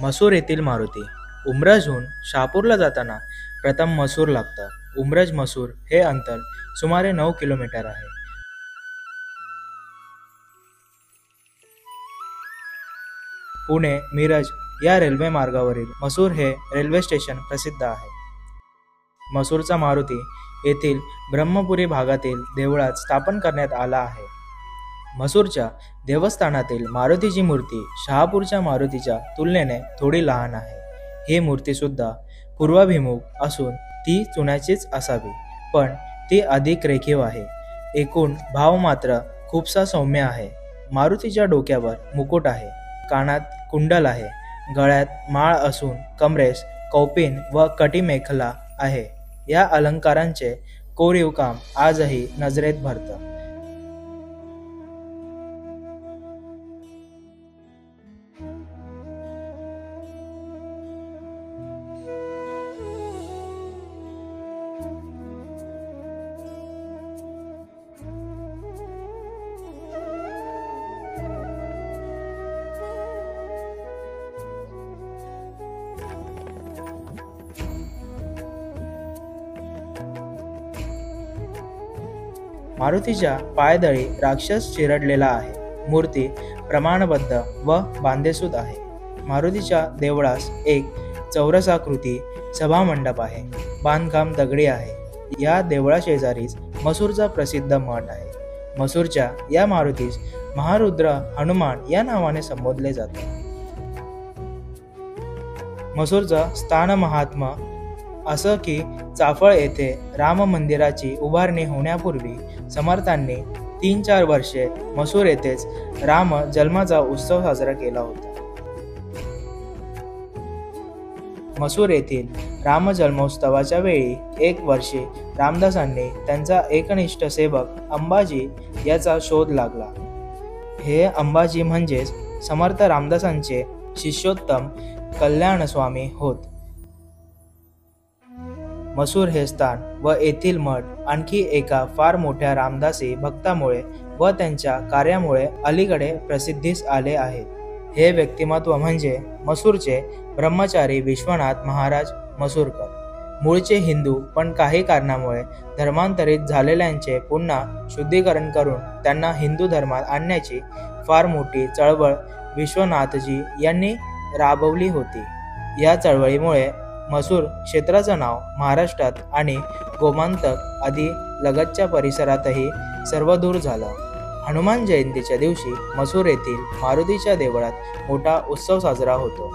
मसूर येथील मारुती. उमरजहून शहापूरला जाताना प्रथम मसूर लागतं. उमरज मसूर हे अंतर सुमारे 9 किलोमीटर आहे. पुणे मिरज या रेल्वे मार्गावरील मसूर हे रेल्वे स्टेशन प्रसिद्ध आहे. मसूरचा मारुती येथील ब्रह्मपुरी भागातील देवळात स्थापन करण्यात आला आहे. मसूरच्या देवस्थानातील मारुतीची मूर्ती शहापूरच्या मारुतीच्या तुलनेने थोडी लहान आहे. ही मूर्ती सुद्धा पूर्वाभिमुख असून ती चुन्याचीच असावी, पण ती अधिक रेखीव आहे. एकूण भाव मात्र खूपसा सौम्य आहे. मारुतीच्या डोक्यावर मुकुट आहे, कानात कुंडल आहे, गळ्यात माळ असून कमरेस कौपिन व कटी मेखला आहे. या अलंकारांचे कोरीव काम आजही नजरेत भरतं. मारुतीच्या पायदळी राक्षस चिरडलेला आहे. मूर्ती प्रमाणबद्ध व बांधेसूद आहे. मारुतीच्या देवळास एक चौरसाकृती सभामंडप आहे. बांधकाम दगडी आहे. या देवळाशेजारीच मसूरचा प्रसिद्ध मठ आहे. मसूरच्या या मारुतीस महारुद्र हनुमान या नावाने संबोधले जाते. मसूरचं स्थान महात्म्य असं की चाफळ येथे राम मंदिराची उभारणी होण्यापूर्वी समर्थांनी 3-4 वर्षे मसूर येथेच राम जन्माचा उत्सव साजरा केला होता. मसूर येथील राम जन्मोत्सवाच्या वेळी 1 वर्षी रामदासांनी त्यांचा एकनिष्ठ सेवक अंबाजी याचा शोध लागला. हे अंबाजी म्हणजेच समर्थ रामदासांचे शिष्योत्तम कल्याणस्वामी होत. मसूर हे स्थान व येथील मठ आणखी एका फार मोठ्या रामदासी भक्तामुळे व त्यांच्या कार्यामुळे अलीकडे प्रसिद्धीस आले आहेत. हे व्यक्तिमत्व म्हणजे मसूरचे ब्रह्मचारी विश्वनाथ महाराज मसूरकर. मूळचे हिंदू, पण काही कारणामुळे धर्मांतरित झालेल्यांचे पुन्हा शुद्धीकरण करून त्यांना हिंदू धर्मात आणण्याची फार मोठी चळवळ विश्वनाथजी यांनी राबवली होती. या चळवळीमुळे मसूर क्षेत्राचं नाव महाराष्ट्रात आणि गोमांतक आदी लगतच्या परिसरातही सर्वदूर झालं. हनुमान जयंतीच्या दिवशी मसूर येथील मारुतीच्या देवळात मोठा उत्सव साजरा होतो.